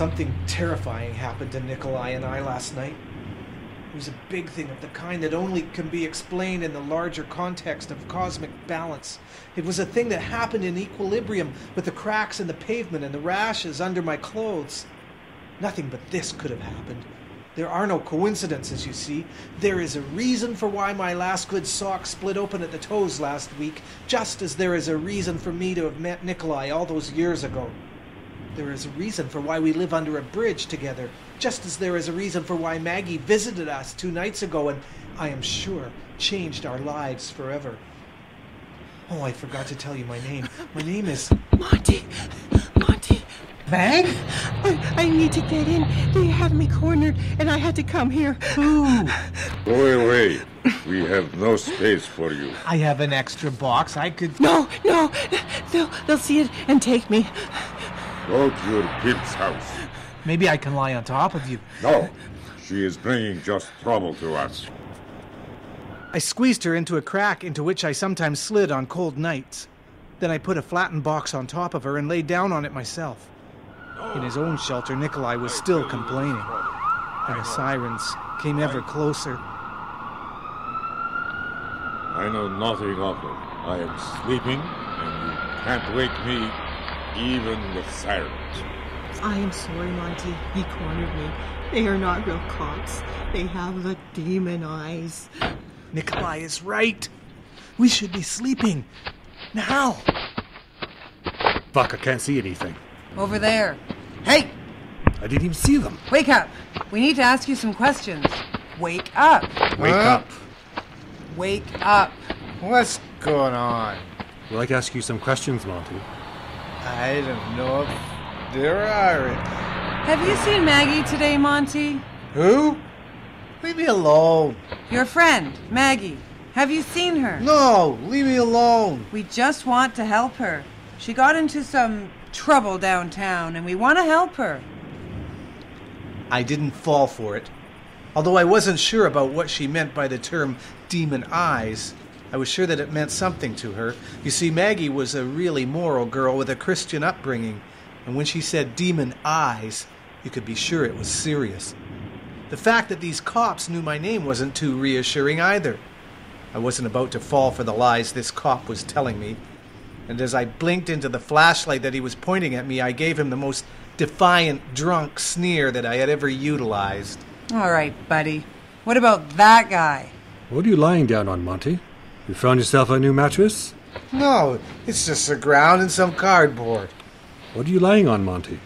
Something terrifying happened to Nikolai and I last night. It was a big thing of the kind that only can be explained in the larger context of cosmic balance. It was a thing that happened in equilibrium with the cracks in the pavement and the rashes under my clothes. Nothing but this could have happened. There are no coincidences, you see. There is a reason for why my last good sock split open at the toes last week, just as there is a reason for me to have met Nikolai all those years ago. There is a reason for why we live under a bridge together, just as there is a reason for why Maggie visited us 2 nights ago and, I am sure, changed our lives forever. Oh, I forgot to tell you my name. My name is... Monty! Monty! Mag? I need to get in. They have me cornered, and I had to come here. Ooh. Go away. We have no space for you. I have an extra box. I could... No! They'll see it and take me. Go to your kid's house. Maybe I can lie on top of you. No, she is bringing just trouble to us. I squeezed her into a crack into which I sometimes slid on cold nights. Then I put a flattened box on top of her and lay down on it myself. In his own shelter, Nikolai was still complaining, and the sirens came ever closer. I know nothing of it. I am sleeping, and you can't wake me, even with sirens. I am sorry, Monty. He cornered me. They are not real cops. They have the demon eyes. Nikolai is right. We should be sleeping. Now. Fuck, I can't see anything. Over there. Hey! I didn't even see them. Wake up. We need to ask you some questions. Wake up. Wake up. Wake up. What's going on? I'd like to ask you some questions, Monty. I don't know if there are any. Have you seen Maggie today, Monty? Who? Leave me alone. Your friend, Maggie. Have you seen her? No, leave me alone. We just want to help her. She got into some trouble downtown, and we want to help her. I didn't fall for it. Although I wasn't sure about what she meant by the term demon eyes, I was sure that it meant something to her. You see, Maggie was a really moral girl with a Christian upbringing, and when she said demon eyes, you could be sure it was serious. The fact that these cops knew my name wasn't too reassuring either. I wasn't about to fall for the lies this cop was telling me, and as I blinked into the flashlight that he was pointing at me, I gave him the most defiant, drunk sneer that I had ever utilized. All right, buddy. What about that guy? What are you lying down on, Monty? You found yourself a new mattress? No, it's just the ground and some cardboard. What are you lying on, Monty?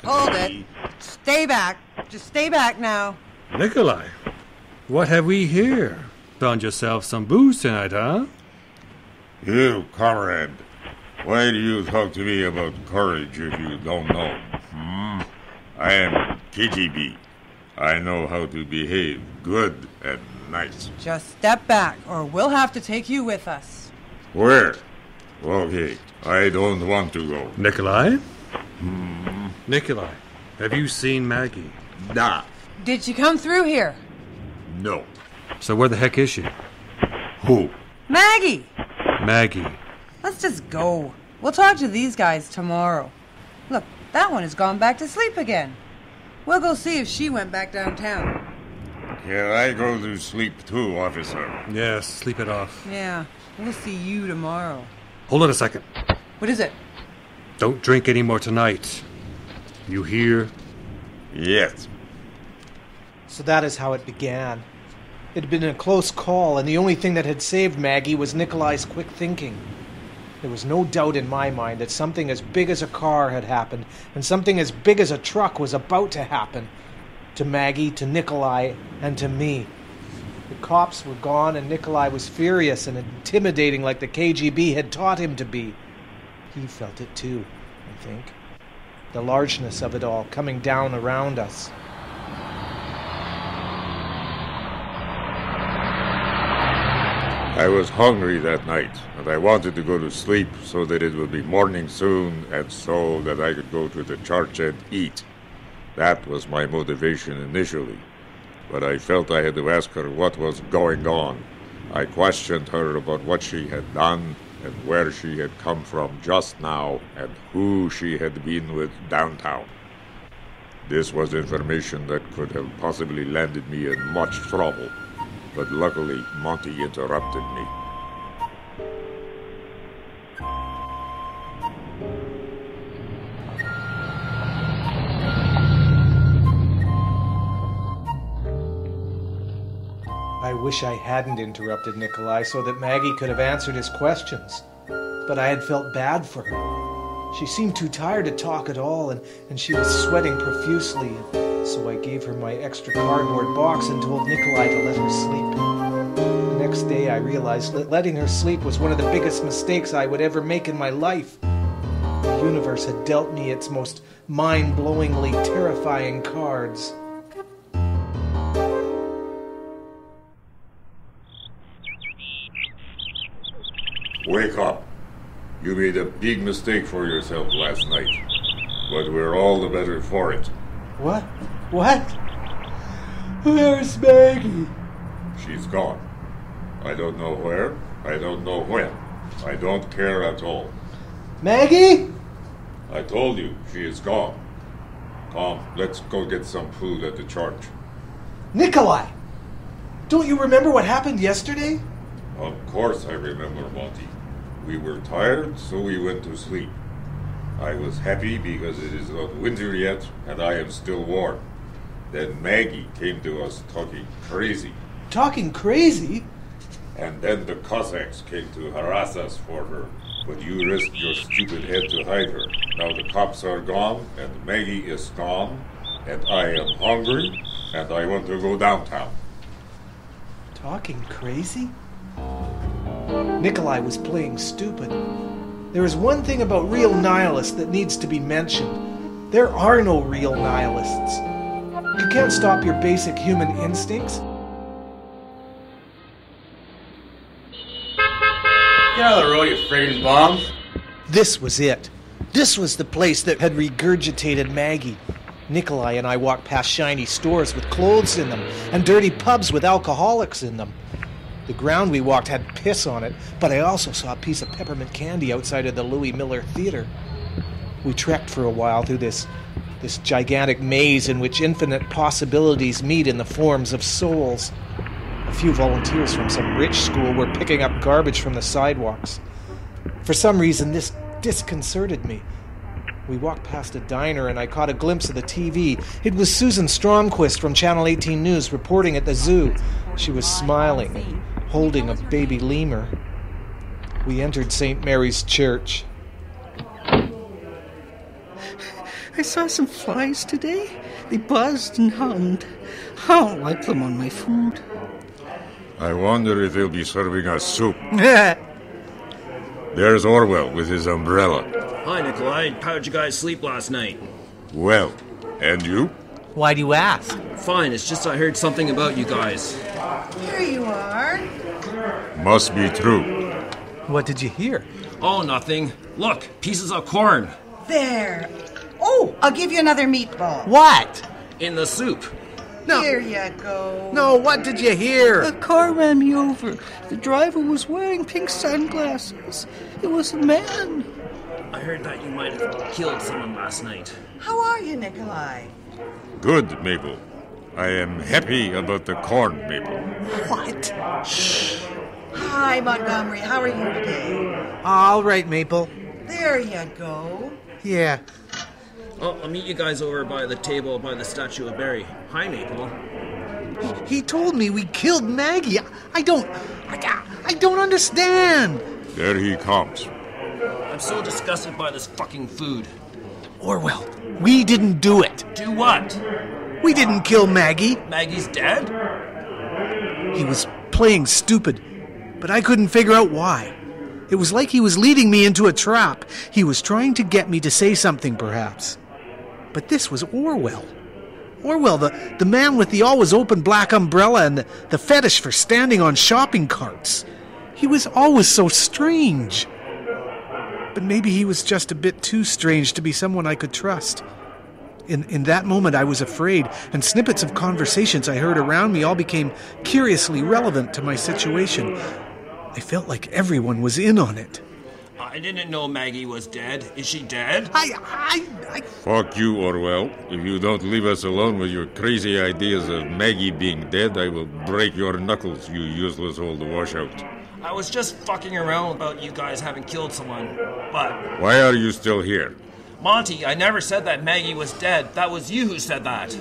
Hold it. Stay back. Just stay back now. Nikolai, what have we here? Found yourself some booze tonight, huh? You, comrade. Why do you talk to me about courage if you don't know? I am KGB. I know how to behave good and nice. Just step back, or we'll have to take you with us. Where? Okay, I don't want to go. Nikolai? Nikolai, have you seen Maggie? Nah. Did she come through here? No. So where the heck is she? Who? Maggie! Maggie. Let's just go. We'll talk to these guys tomorrow. Look, that one has gone back to sleep again. We'll go see if she went back downtown. Can I go to sleep too, officer? Yes, sleep it off. Yeah, we'll see you tomorrow. Hold on a second. What is it? Don't drink any more tonight. You hear? Yes. So that is how it began. It had been a close call, and the only thing that had saved Maggie was Nikolai's quick thinking. There was no doubt in my mind that something as big as a car had happened, and something as big as a truck was about to happen. To Maggie, to Nikolai, and to me. The cops were gone, and Nikolai was furious and intimidating like the KGB had taught him to be. He felt it too, I think. The largeness of it all coming down around us. I was hungry that night, and I wanted to go to sleep so that it would be morning soon, and so that I could go to the church and eat. That was my motivation initially, but I felt I had to ask her what was going on, I questioned her about what she had done and where she had come from just now and who she had been with downtown. This was information that could have possibly landed me in much trouble, but luckily Monty interrupted me. I wish I hadn't interrupted Nikolai so that Maggie could have answered his questions. But I had felt bad for her. She seemed too tired to talk at all, and she was sweating profusely. So I gave her my extra cardboard box and told Nikolai to let her sleep. The next day I realized that letting her sleep was one of the biggest mistakes I would ever make in my life. The universe had dealt me its most mind-blowingly terrifying cards. Wake up. You made a big mistake for yourself last night, but we're all the better for it. What? What? Where's Maggie? She's gone. I don't know where, I don't know when. I don't care at all. Maggie? I told you, she is gone. Come, let's go get some food at the church. Nikolai! Don't you remember what happened yesterday? Of course I remember, Monty. We were tired, so we went to sleep. I was happy because it is not winter yet, and I am still warm. Then Maggie came to us talking crazy. Talking crazy? And then the Cossacks came to harass us for her. But you risked your stupid head to hide her. Now the cops are gone, and Maggie is gone, and I am hungry, and I want to go downtown. Talking crazy? Nikolai was playing stupid. There is one thing about real nihilists that needs to be mentioned. There are no real nihilists. You can't stop your basic human instincts. Get out of the road, you friggin' bombs. This was it. This was the place that had regurgitated Maggie. Nikolai and I walked past shiny stores with clothes in them and dirty pubs with alcoholics in them. The ground we walked had piss on it, but I also saw a piece of peppermint candy outside of the Louis Miller Theater. We trekked for a while through this gigantic maze in which infinite possibilities meet in the forms of souls. A few volunteers from some rich school were picking up garbage from the sidewalks. For some reason, this disconcerted me. We walked past a diner and I caught a glimpse of the TV. It was Susan Stromquist from Channel 18 News reporting at the zoo. She was smiling and holding a baby lemur. We entered St. Mary's Church. I saw some flies today. They buzzed and hummed. I don't like them on my food. I wonder if they'll be serving us soup. There's Orwell with his umbrella. Hi, Nikolai. How'd you guys sleep last night? Well, and you? Why do you ask? Fine, it's just I heard something about you guys. Here you are. Must be true. What did you hear? Oh, nothing. Look, pieces of corn. There. Oh, I'll give you another meatball. What? In the soup. No. Here you go. No, what did you hear? A car ran me over. The driver was wearing pink sunglasses. It was a man. I heard that you might have killed someone last night. How are you, Nikolai? Good, Mabel. I am happy about the corn, Mabel. What? Hi, Montgomery. How are you today? All right, Maple. There you go. Yeah. Oh, I'll meet you guys over by the table by the statue of Barry. Hi, Maple. He told me we killed Maggie. I don't understand. There he comes. I'm so disgusted by this fucking food. Orwell, we didn't do it. Do what? We didn't kill Maggie. Maggie's dead? He was playing stupid, but I couldn't figure out why. It was like he was leading me into a trap. He was trying to get me to say something, perhaps. But this was Orwell. Orwell, the man with the always open black umbrella and the fetish for standing on shopping carts. He was always so strange. But maybe he was just a bit too strange to be someone I could trust. In that moment, I was afraid, and snippets of conversations I heard around me all became curiously relevant to my situation. I felt like everyone was in on it. I didn't know Maggie was dead. Is she dead? Fuck you, Orwell. If you don't leave us alone with your crazy ideas of Maggie being dead, I will break your knuckles, you useless old washout. I was just fucking around about you guys having killed someone, but... Why are you still here? Monty, I never said that Maggie was dead. That was you who said that.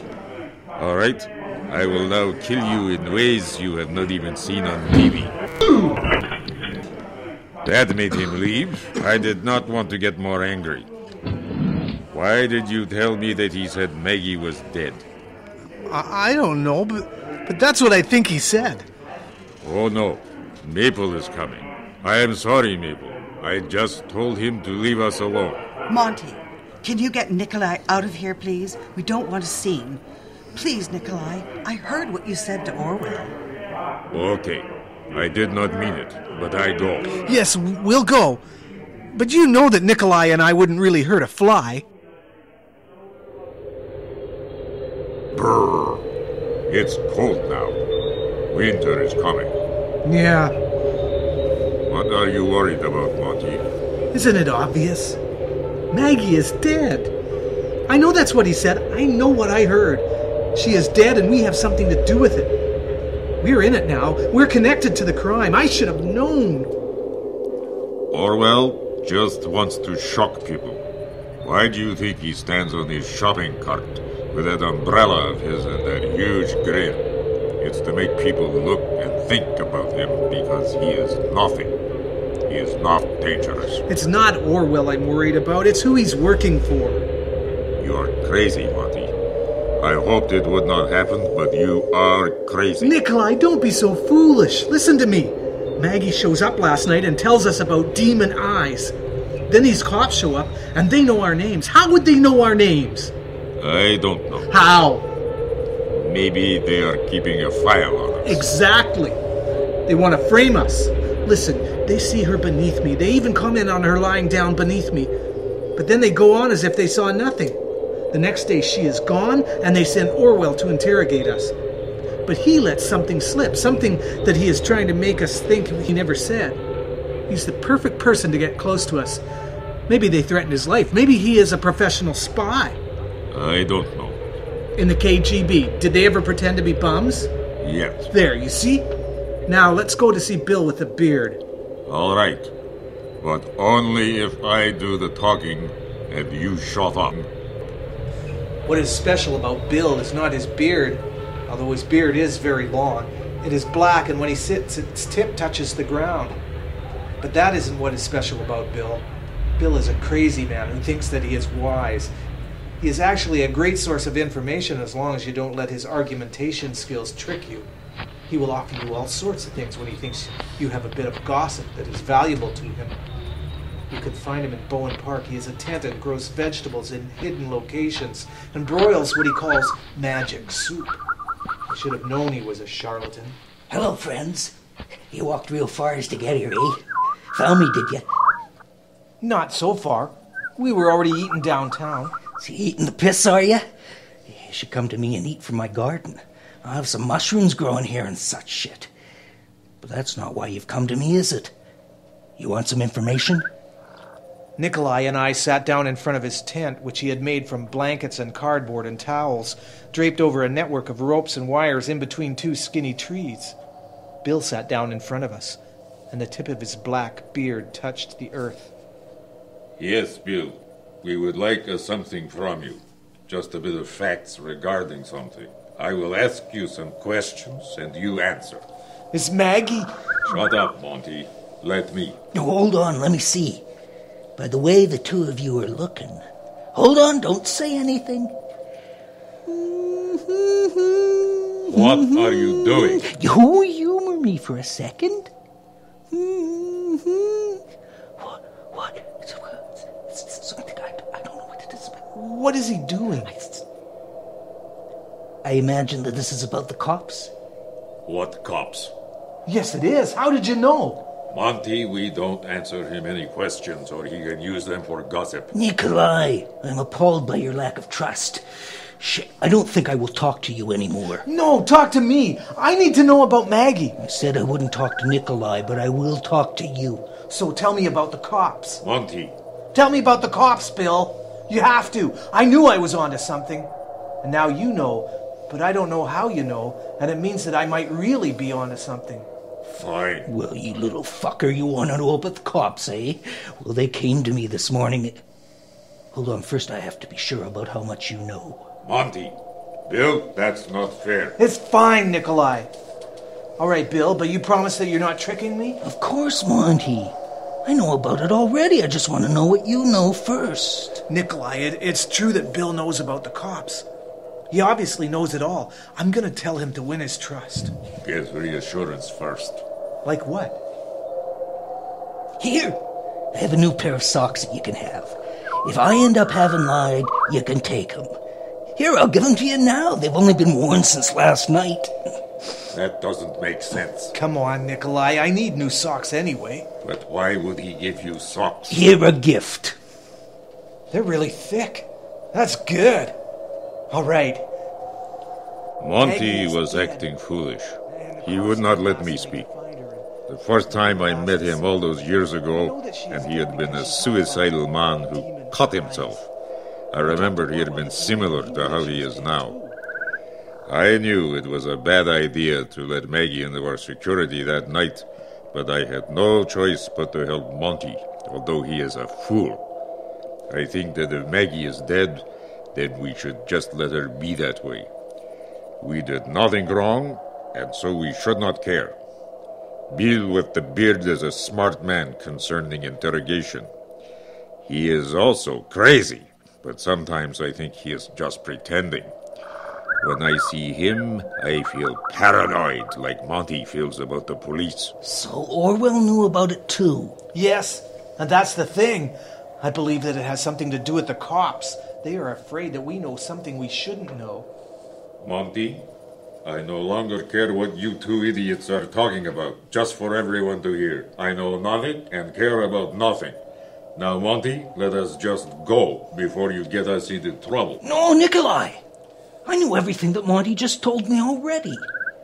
All right. I will now kill you in ways you have not even seen on TV. That made him leave. I did not want to get more angry. Why did you tell me that he said Maggie was dead? I don't know, but that's what I think he said. Oh no, Maple is coming. I am sorry, Maple. I just told him to leave us alone. Monty, can you get Nikolai out of here, please? We don't want a scene. Please, Nikolai, I heard what you said to Orwell. Okay, I did not mean it, but I go. Yes, we'll go. But you know that Nikolai and I wouldn't really hurt a fly. Brrr. It's cold now. Winter is coming. Yeah. What are you worried about, Monty? Isn't it obvious? Maggie is dead. I know that's what he said. I know what I heard. She is dead and we have something to do with it. We're in it now. We're connected to the crime. I should have known. Orwell just wants to shock people. Why do you think he stands on his shopping cart with that umbrella of his and that huge grin? It's to make people look and think about him because he is nothing. He is not dangerous. It's not Orwell I'm worried about. It's who he's working for. You are crazy, Monty. I hoped it would not happen, but you are crazy. Nikolai, don't be so foolish. Listen to me. Maggie shows up last night and tells us about DemonEyez. Then these cops show up and they know our names. How would they know our names? I don't know. How? Maybe they are keeping a file on us. Exactly. They want to frame us. Listen, they see her beneath me. They even comment on her lying down beneath me. But then they go on as if they saw nothing. The next day she is gone, and they send Orwell to interrogate us. But he lets something slip, something that he is trying to make us think he never said. He's the perfect person to get close to us. Maybe they threatened his life. Maybe he is a professional spy. I don't know. In the KGB, did they ever pretend to be bums? Yes. There, you see? Now let's go to see Bill with the beard. All right. But only if I do the talking and you shut up. What is special about Bill is not his beard, although his beard is very long. It is black, and when he sits, its tip touches the ground. But that isn't what is special about Bill. Bill is a crazy man who thinks that he is wise. He is actually a great source of information as long as you don't let his argumentation skills trick you. He will offer you all sorts of things when he thinks you have a bit of gossip that is valuable to him. You can find him in Bowen Park. He has a tent and grows vegetables in hidden locations and broils what he calls magic soup. I should have known he was a charlatan. Hello, friends. You walked real far as to get here, eh? Found me, did you? Not so far. We were already eating downtown. So you eating the piss, are you? You should come to me and eat from my garden. I have some mushrooms growing here and such shit. But that's not why you've come to me, is it? You want some information? Nikolai and I sat down in front of his tent, which he had made from blankets and cardboard and towels, draped over a network of ropes and wires in between two skinny trees. Bill sat down in front of us, and the tip of his black beard touched the earth. Yes, Bill. We would like something from you. Just a bit of facts regarding something. I will ask you some questions, and you answer. Is Maggie... Shut up, Monty. Let me. No, hold on, let me see. By the way the two of you are looking. Hold on, don't say anything. What are you doing? You humor me for a second. What? It's something I don't know what it is. What is he doing? I imagine that this is about the cops. What cops? Yes, it is. How did you know? Monty, we don't answer him any questions or he can use them for gossip. Nikolai, I'm appalled by your lack of trust. Shit, I don't think I will talk to you anymore. No, talk to me. I need to know about Maggie. I said I wouldn't talk to Nikolai, but I will talk to you. So tell me about the cops. Monty. Tell me about the cops, Bill. You have to. I knew I was onto something. And now you know, but I don't know how you know, and it means that I might really be onto something. Fine. Well, you little fucker, you want to know about the cops, eh? Well, they came to me this morning. Hold on, first I have to be sure about how much you know. Monty. Bill, that's not fair. It's fine, Nikolai. All right, Bill, but you promise that you're not tricking me? Of course, Monty. I know about it already. I just want to know what you know first. Nikolai, it's true that Bill knows about the cops. He obviously knows it all. I'm going to tell him to win his trust. Get reassurance first. Like what? Here, I have a new pair of socks that you can have. If I end up having lied, you can take them. Here, I'll give them to you now. They've only been worn since last night. That doesn't make sense. Come on, Nikolai. I need new socks anyway. But why would he give you socks? Here, a gift. They're really thick. That's good. All right. Monty was acting foolish. He would not let me speak. The first time I met him all those years ago, and he had been a suicidal man who cut himself. I remember he had been similar to how he is now. I knew it was a bad idea to let Maggie into our security that night, but I had no choice but to help Monty, although he is a fool. I think that if Maggie is dead, then we should just let her be that way. We did nothing wrong, and so we should not care. Bill with the beard is a smart man concerning interrogation. He is also crazy, but sometimes I think he is just pretending. When I see him, I feel paranoid, like Monty feels about the police. So Orwell knew about it too. Yes, and that's the thing. I believe that it has something to do with the cops. They are afraid that we know something we shouldn't know. Monty, I no longer care what you two idiots are talking about, just for everyone to hear. I know nothing and care about nothing. Now, Monty, let us just go before you get us into trouble. No, Nikolai! I knew everything that Monty just told me already.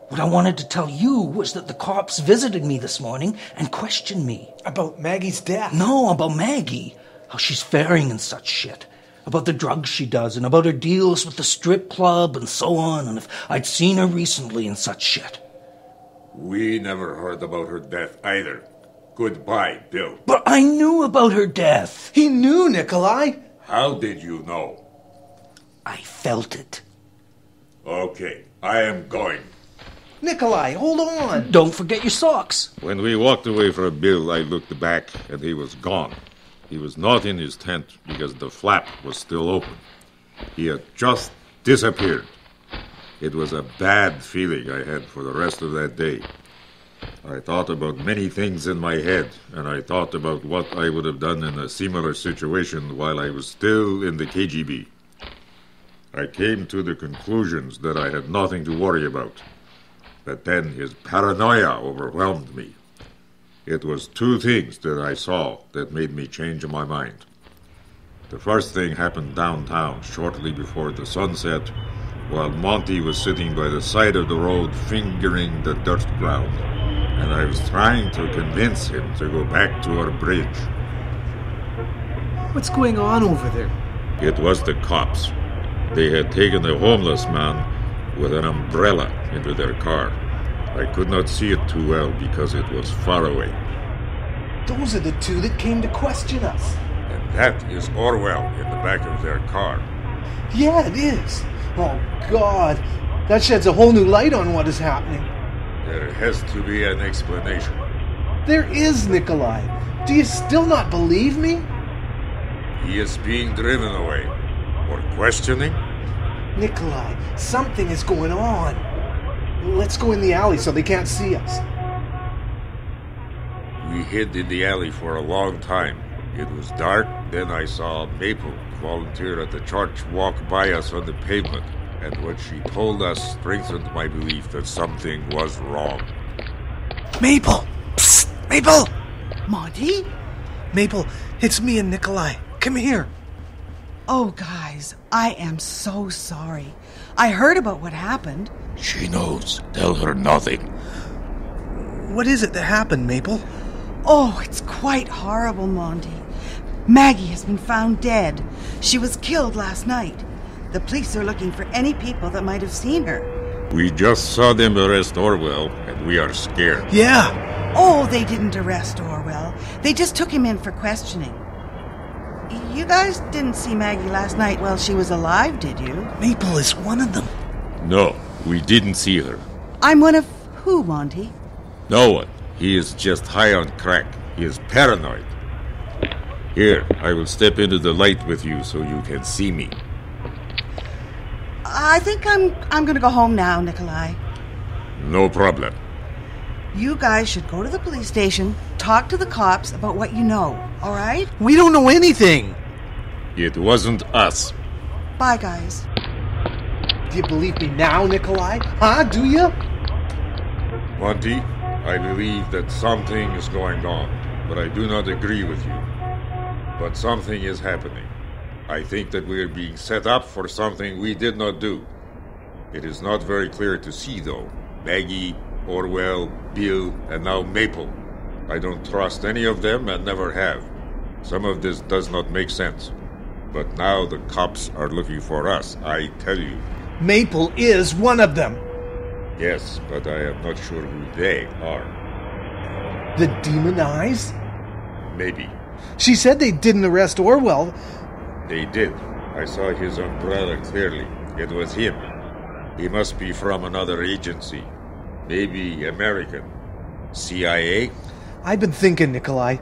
What I wanted to tell you was that the cops visited me this morning and questioned me. About Maggie's death? No, about Maggie. How she's faring and such shit. About the drugs she does and about her deals with the strip club and so on, and if I'd seen her recently and such shit. We never heard about her death either. Goodbye, Bill. But I knew about her death. He knew, Nikolai. How did you know? I felt it. Okay, I am going. Nikolai, hold on. Don't forget your socks. When we walked away from Bill, I looked back and he was gone. He was not in his tent because the flap was still open. He had just disappeared. It was a bad feeling I had for the rest of that day. I thought about many things in my head, and I thought about what I would have done in a similar situation while I was still in the KGB. I came to the conclusions that I had nothing to worry about. But then his paranoia overwhelmed me. It was two things that I saw that made me change my mind. The first thing happened downtown shortly before the sunset, while Monty was sitting by the side of the road fingering the dirt ground, and I was trying to convince him to go back to our bridge. What's going on over there? It was the cops. They had taken a homeless man with an umbrella into their car. I could not see it too well because it was far away. Those are the two that came to question us. And that is Orwell in the back of their car. Yeah, it is. Oh, God. That sheds a whole new light on what is happening. There has to be an explanation. There is, Nikolai. Do you still not believe me? He is being driven away. Or questioning? Nikolai, something is going on. Let's go in the alley so they can't see us. We hid in the alley for a long time. It was dark, then I saw Maple, volunteer at the church, walk by us on the pavement, and what she told us strengthened my belief that something was wrong. Maple! Psst! Maple! Monty? Maple, it's me and Nikolai. Come here. Oh, guys, I am so sorry. I heard about what happened. She knows. Tell her nothing. What is it that happened, Maple? Oh, it's quite horrible, Monty. Maggie has been found dead. She was killed last night. The police are looking for any people that might have seen her. We just saw them arrest Orwell, and we are scared. Yeah. Oh, they didn't arrest Orwell. They just took him in for questioning. You guys didn't see Maggie last night while she was alive, did you? Maple is one of them. No, we didn't see her. I'm one of who, Monty? No one. He is just high on crack. He is paranoid. Here, I will step into the light with you so you can see me. I think I'm gonna go home now, Nikolai. No problem. You guys should go to the police station, talk to the cops about what you know, all right? We don't know anything. It wasn't us. Bye, guys. Do you believe me now, Nikolai? Huh? Do you? Monty, I believe that something is going on, but I do not agree with you. But something is happening. I think that we are being set up for something we did not do. It is not very clear to see, though. Maggie, Orwell, Bill, and now Maple. I don't trust any of them and never have. Some of this does not make sense. But now the cops are looking for us, I tell you. Maple is one of them. Yes, but I am not sure who they are. The DemonEyez? Maybe. She said they didn't arrest Orwell. They did. I saw his umbrella clearly. It was him. He must be from another agency. Maybe American. CIA? I've been thinking, Nikolai,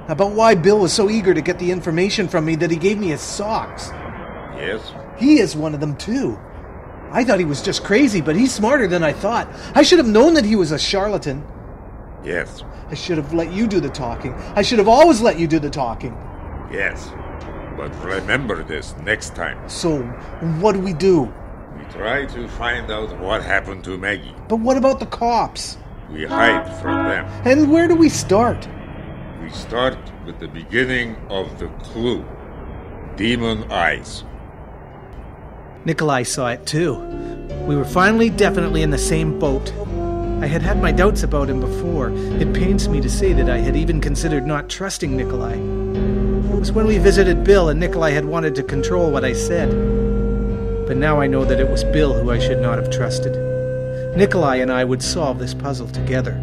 about why Bill was so eager to get the information from me that he gave me his socks. Yes? He is one of them, too. I thought he was just crazy, but he's smarter than I thought. I should have known that he was a charlatan. Yes. I should have let you do the talking. I should have always let you do the talking. Yes. But remember this next time. So, what do? We try to find out what happened to Maggie. But what about the cops? We hide from them. And where do we start? We start with the beginning of the clue. DemonEyez. Nikolai saw it too. We were finally definitely in the same boat. I had had my doubts about him before. It pains me to say that I had even considered not trusting Nikolai. It was when we visited Bill and Nikolai had wanted to control what I said. But now I know that it was Bill who I should not have trusted. Nikolai and I would solve this puzzle together.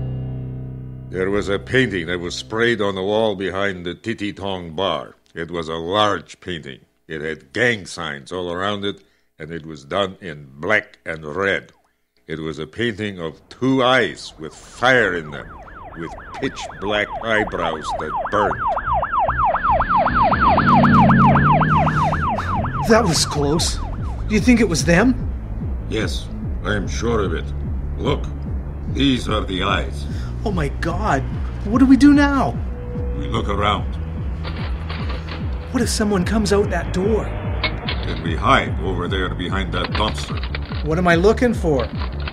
There was a painting that was sprayed on the wall behind the Titi Tong bar. It was a large painting. It had gang signs all around it, and it was done in black and red. It was a painting of two eyes with fire in them, with pitch-black eyebrows that burned. That was close. Do you think it was them? Yes, I am sure of it. Look, these are the eyes. Oh my God. What do we do now? We look around. What if someone comes out that door? Then we hide over there behind that dumpster. What am I looking for?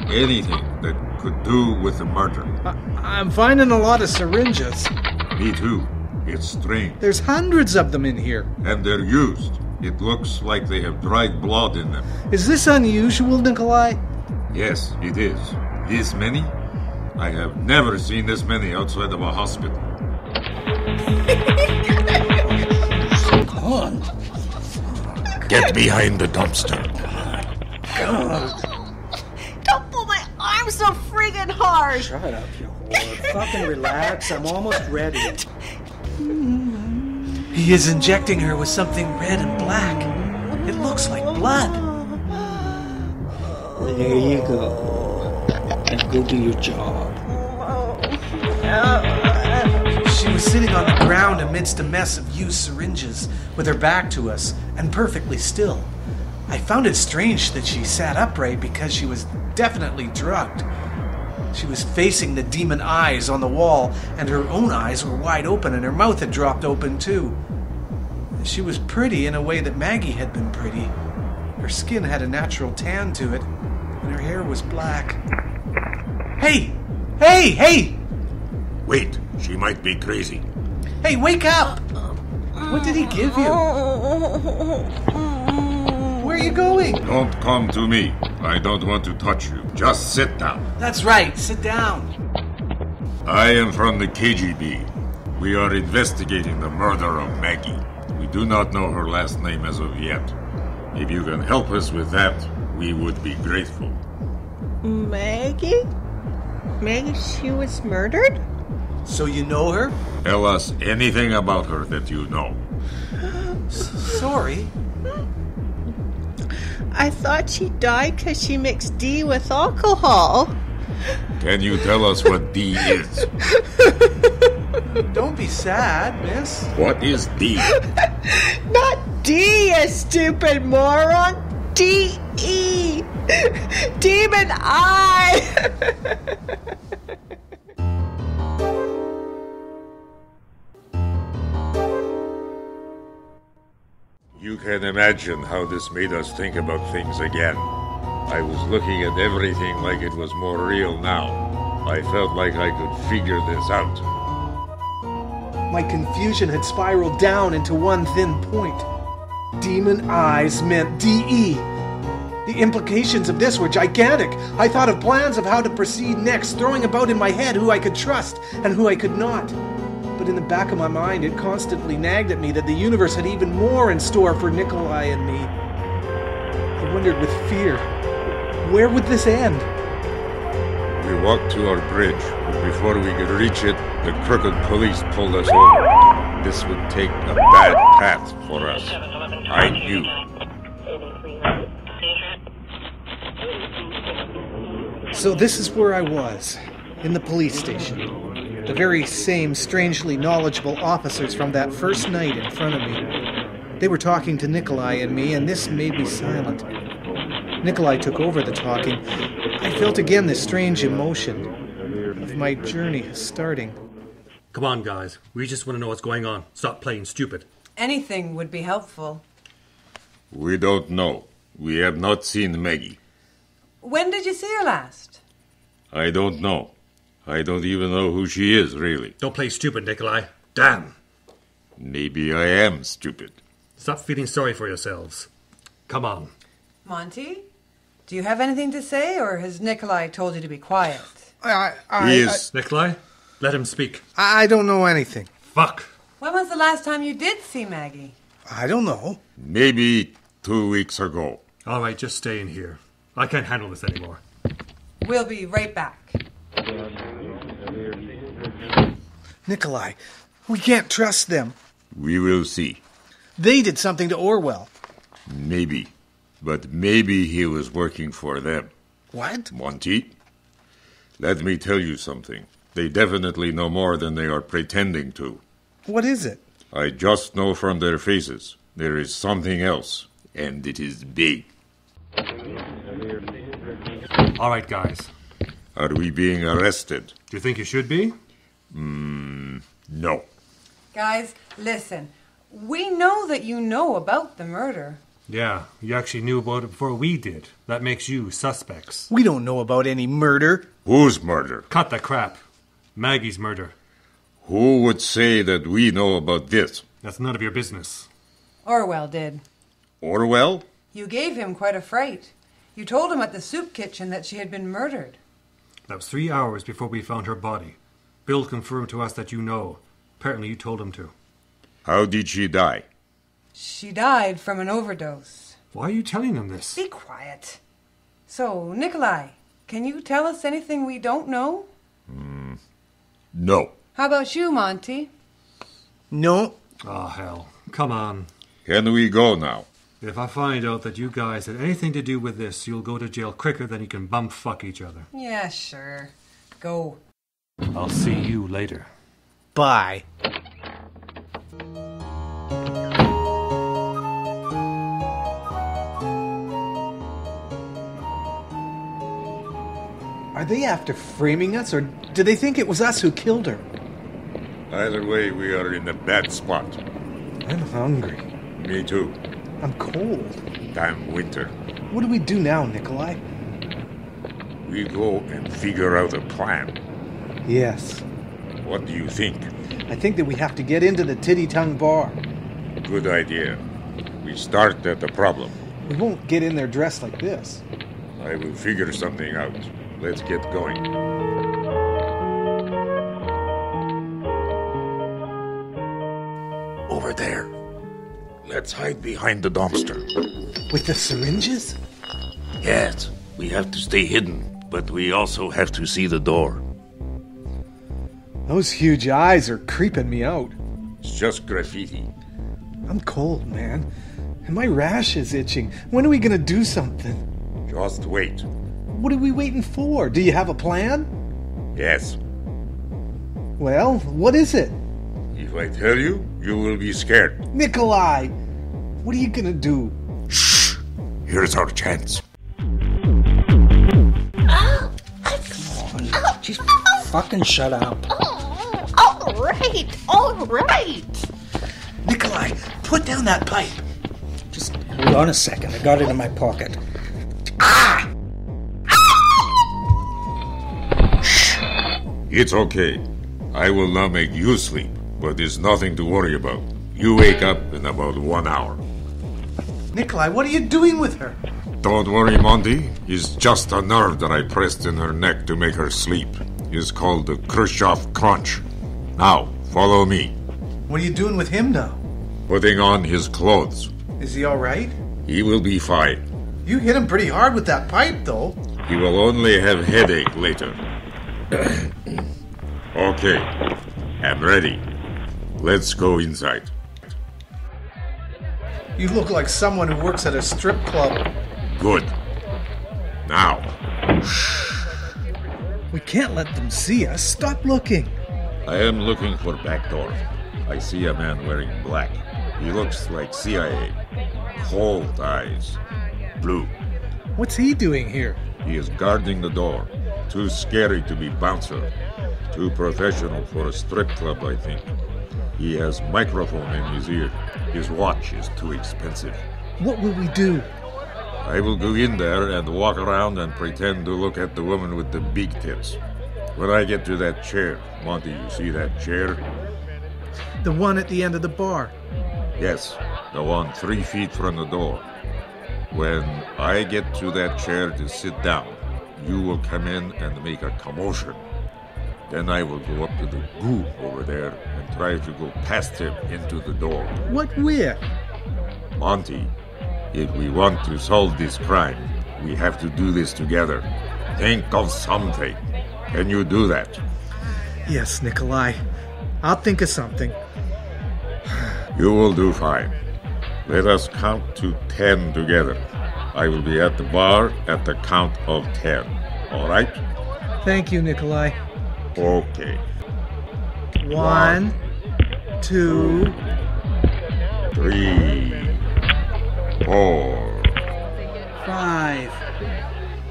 Anything that could do with the murder. I'm finding a lot of syringes. Me too. It's strange. There's hundreds of them in here. And they're used. It looks like they have dried blood in them. Is this unusual, Nikolai? Yes, it is. This many? I have never seen this many outside of a hospital. Come on. Get behind the dumpster. Don't pull my arm so friggin' hard. Shut up, you whore. Fucking relax. I'm almost ready. He is injecting her with something red and black. It looks like blood. There you go. Now go do your job. She was sitting on the ground amidst a mess of used syringes, with her back to us, and perfectly still. I found it strange that she sat upright because she was definitely drugged. She was facing the DemonEyez on the wall, and her own eyes were wide open, and her mouth had dropped open too. She was pretty in a way that Maggie had been pretty. Her skin had a natural tan to it, and her hair was black. Hey! Hey! Hey! Wait, she might be crazy. Hey, wake up! What did he give you? Where are you going? Don't come to me. I don't want to touch you. Just sit down. That's right, sit down. I am from the KGB. We are investigating the murder of Maggie. We do not know her last name as of yet. If you can help us with that, we would be grateful. Maggie? Maggie, she was murdered? So you know her? Tell us anything about her that you know. Sorry. I thought she died because she mixed D with alcohol. Can you tell us what D is? Don't be sad, miss. What is D? Not D, you stupid moron. D-E. DemonEyez. You can imagine how this made us think about things again. I was looking at everything like it was more real now. I felt like I could figure this out. My confusion had spiraled down into one thin point. DemonEyez meant D-E. The implications of this were gigantic. I thought of plans of how to proceed next, throwing about in my head who I could trust and who I could not. But in the back of my mind, it constantly nagged at me that the universe had even more in store for Nikolai and me. I wondered with fear, where would this end? We walked to our bridge, but before we could reach it, the crooked police pulled us over. This would take a bad path for us. I knew. So this is where I was, in the police station. The very same strangely knowledgeable officers from that first night in front of me. They were talking to Nikolai and me, and this made me silent. Nikolai took over the talking. I felt again this strange emotion of my journey starting. Come on, guys. We just want to know what's going on. Stop playing stupid. Anything would be helpful. We don't know. We have not seen Maggie. When did you see her last? I don't know. I don't even know who she is, really. Don't play stupid, Nikolai. Damn. Maybe I am stupid. Stop feeling sorry for yourselves. Come on. Monty, do you have anything to say, or has Nikolai told you to be quiet? Nikolai, let him speak. I don't know anything. Fuck. When was the last time you did see Maggie? I don't know. Maybe 2 weeks ago. All right, just stay in here. I can't handle this anymore. We'll be right back. Nikolai, we can't trust them. We will see. They did something to Orwell. Maybe. But maybe he was working for them. What? Monty, let me tell you something. They definitely know more than they are pretending to. What is it? I just know from their faces. There is something else, and it is big. All right, guys. Are we being arrested? Do you think you should be? No. Guys, listen. We know that you know about the murder. Yeah, you actually knew about it before we did. That makes you suspects. We don't know about any murder. Whose murder? Cut the crap. Maggie's murder. Who would say that we know about this? That's none of your business. Orwell did. Orwell? You gave him quite a fright. You told him at the soup kitchen that she had been murdered. That was 3 hours before we found her body. Bill confirmed to us that you know. Apparently you told him to. How did she die? She died from an overdose. Why are you telling him this? Be quiet. So, Nikolai, can you tell us anything we don't know? No. How about you, Monty? No. Oh, hell. Come on. Can we go now? If I find out that you guys had anything to do with this, you'll go to jail quicker than you can bum-fuck each other. Yeah, sure. Go. I'll see you later. Bye. Are they after framing us, or do they think it was us who killed her? Either way, we are in a bad spot. I'm hungry. Me too. I'm cold. Damn winter. What do we do now, Nikolai? We go and figure out a plan. Yes. What do you think? I think that we have to get into the Titty Tongue bar. Good idea. We start at the problem. We won't get in there dressed like this. I will figure something out. Let's get going. Over there. Let's hide behind the dumpster. With the syringes? Yes, we have to stay hidden, but we also have to see the door. Those huge eyes are creeping me out. It's just graffiti. I'm cold, man. And my rash is itching. When are we gonna do something? Just wait. What are we waiting for? Do you have a plan? Yes. Well, what is it? If I tell you, you will be scared. Nikolai! What are you gonna do? Shh! Here's our chance. Just fucking shut up. All right. Nikolai, put down that pipe. Just hold on a second. I got it in my pocket. It's okay. I will not make you sleep, but there's nothing to worry about. You wake up in about 1 hour. Nikolai, what are you doing with her? Don't worry, Monty. It's just a nerve that I pressed in her neck to make her sleep. It's called the Khrushchev Crunch. Now, follow me. What are you doing with him now? Putting on his clothes. Is he alright? He will be fine. You hit him pretty hard with that pipe, though. He will only have headache later. Okay, I'm ready. Let's go inside. You look like someone who works at a strip club. Good. Now. We can't let them see us. Stop looking. I am looking for back door. I see a man wearing black. He looks like CIA. Cold eyes. Blue. What's he doing here? He is guarding the door. Too scary to be bouncer. Too professional for a strip club, I think. He has microphone in his ear. His watch is too expensive. What will we do? I will go in there and walk around and pretend to look at the woman with the big tits. When I get to that chair, Monty, you see that chair? The one at the end of the bar. Yes, the one 3 feet from the door. When I get to that chair to sit down, you will come in and make a commotion. Then I will go up to the goo over there and try to go past him into the door. What with? Monty, if we want to solve this crime, we have to do this together. Think of something. Can you do that? Yes, Nikolai. I'll think of something. You will do fine. Let us count to 10 together. I will be at the bar at the count of 10. All right? Thank you, Nikolai. Okay. 1, 2, 3, 4, 5,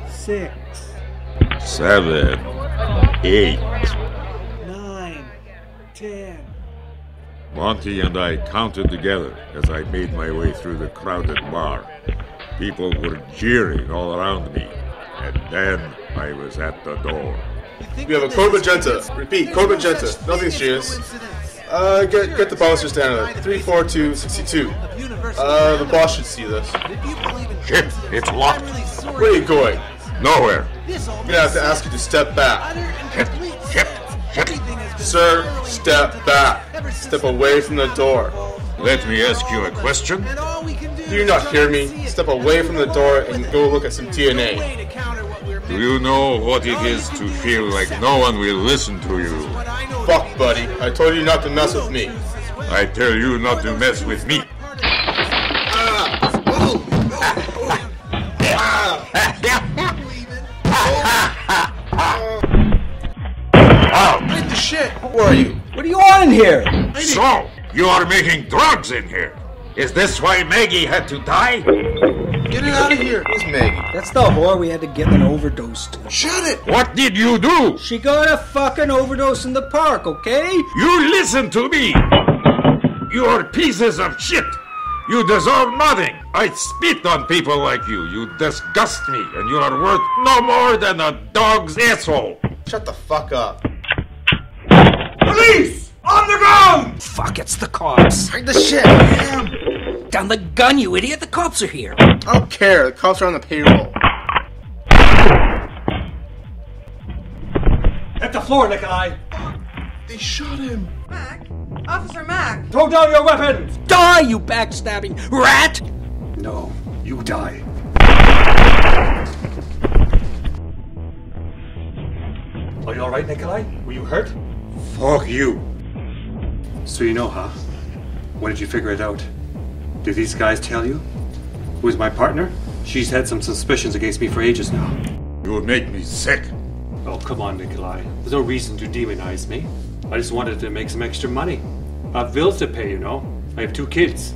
6, 7, 8. 9, 10. Monty and I counted together as I made my way through the crowded bar. People were jeering all around me, and then I was at the door. We have a code magenta. Repeat, code magenta. Nothing serious. Get the bouncer standard. 34262. The boss should see this. Shit, it's locked. Where are you going? Nowhere. I'm gonna have to ask you to step back. Shit. Sir, step back. Step away from the door. Let me ask you a question. Do you not hear me? Step away from the door and go look at some TNA. Do you know what it is to feel like no one will listen to you? Fuck, buddy. I told you not to mess with me. I tell you not to mess with me. Beat the shit. Who are you? What do you want in here? So, you are making drugs in here. Is this why Maggie had to die? Get it out of here. Who's Maggie? That's the whore we had to give an overdose to. Shut it. What did you do? She got a fucking overdose in the park, okay? You listen to me. You are pieces of shit. You deserve nothing. I spit on people like you. You disgust me, and you are worth no more than a dog's asshole. Shut the fuck up. Police! On the ground! Fuck, it's the cops. Hide the shit, man. Down the gun, you idiot. The cops are here. I don't care. The cops are on the payroll. Hit the floor, Nikolai. They shot him. Mac? Officer Mac! Throw down your weapons! Die, you backstabbing rat! No, you die. Are you alright, Nikolai? Were you hurt? Fuck you. So you know, huh? When did you figure it out? Did these guys tell you? Who's my partner? She's had some suspicions against me for ages now. You would make me sick. Oh, come on, Nikolai. There's no reason to demonize me. I just wanted to make some extra money. I have bills to pay, you know. I have 2 kids.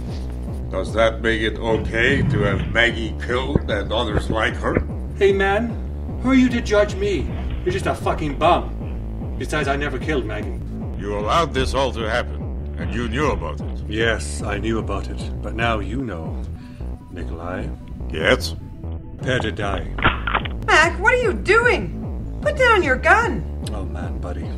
Does that make it okay to have Maggie killed and others like her? Hey, man. Who are you to judge me? You're just a fucking bum. Besides, I never killed Maggie. You allowed this all to happen, and you knew about it. Yes, I knew about it. But now you know, Nikolai. Yes? Prepare to die. Mac, what are you doing? Put down your gun. Oh, man, buddy.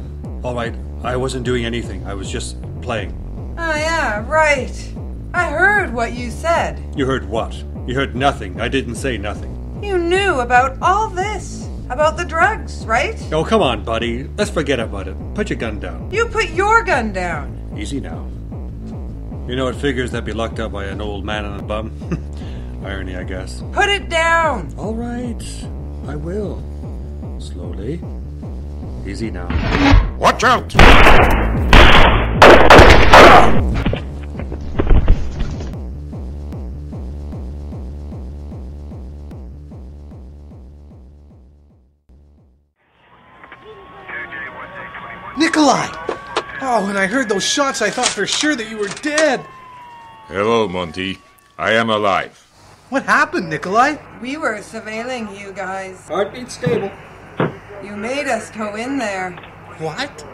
All right, I wasn't doing anything. I was just playing. Oh, yeah, right. I heard what you said. You heard what? You heard nothing. I didn't say nothing. You knew about all this. About the drugs, right? Oh, come on, buddy. Let's forget about it. Put your gun down. You put your gun down. Easy now. You know, it figures that'd be locked up by an old man and a bum. Irony, I guess. Put it down. All right. I will. Slowly. Easy now. Watch out! Nikolai! Oh, when I heard those shots, I thought for sure that you were dead. Hello, Monty. I am alive. What happened, Nikolai? We were surveilling you guys. Heartbeat stable. You made us go in there. What?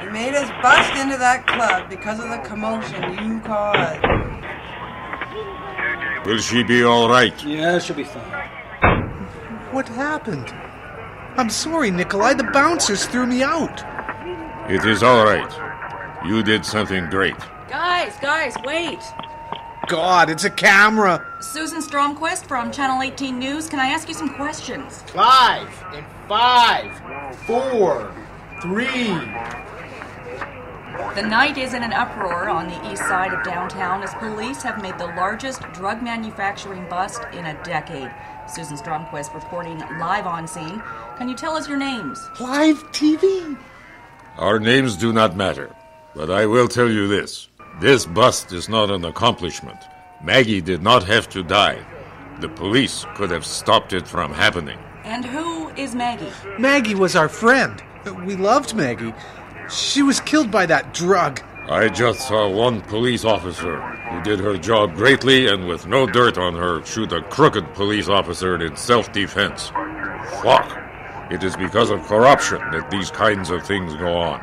You made us bust into that club because of the commotion you caused. Will she be all right? Yeah, she'll be fine. What happened? I'm sorry, Nikolai. The bouncers threw me out. It is all right. You did something great. Guys, wait. God, it's a camera. Susan Stromquist from Channel 18 News. Can I ask you some questions? 5 and 5, 4, 3. The night is in an uproar on the east side of downtown as police have made the largest drug manufacturing bust in a decade. Susan Stromquist reporting live on scene. Can you tell us your names? Live TV? Our names do not matter, but I will tell you this. This bust is not an accomplishment. Maggie did not have to die. The police could have stopped it from happening. And who is Maggie? Maggie was our friend. We loved Maggie. She was killed by that drug. I just saw one police officer who did her job greatly and with no dirt on her shoot a crooked police officer in self-defense. Fuck. It is because of corruption that these kinds of things go on.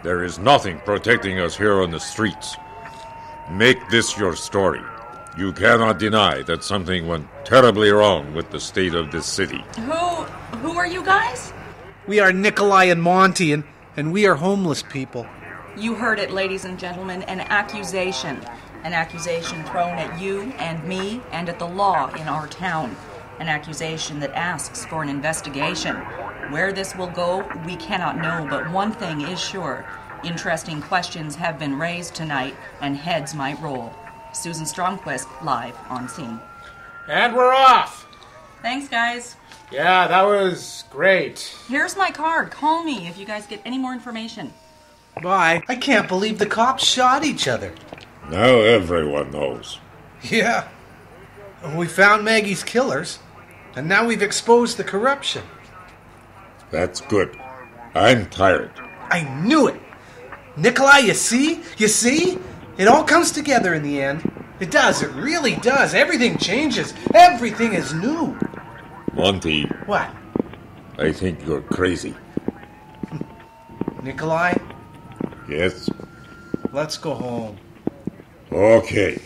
There is nothing protecting us here on the streets. Make this your story. You cannot deny that something went terribly wrong with the state of this city. Who are you guys? We are Nikolai and Monty, and we are homeless people. You heard it, ladies and gentlemen, an accusation. An accusation thrown at you and me and at the law in our town. An accusation that asks for an investigation. Where this will go, we cannot know, but one thing is sure. Interesting questions have been raised tonight, and heads might roll. Susan Stromquist, live on scene. And we're off. Thanks, guys. Yeah, that was great. Here's my card. Call me if you guys get any more information. Bye. I can't believe the cops shot each other. Now everyone knows. Yeah. We found Maggie's killers, and now we've exposed the corruption. That's good. I'm tired. I knew it. Nikolai, you see? You see? It all comes together in the end. It does. It really does. Everything changes. Everything is new. Monty. What? I think you're crazy. Nikolai? Yes? Let's go home. Okay.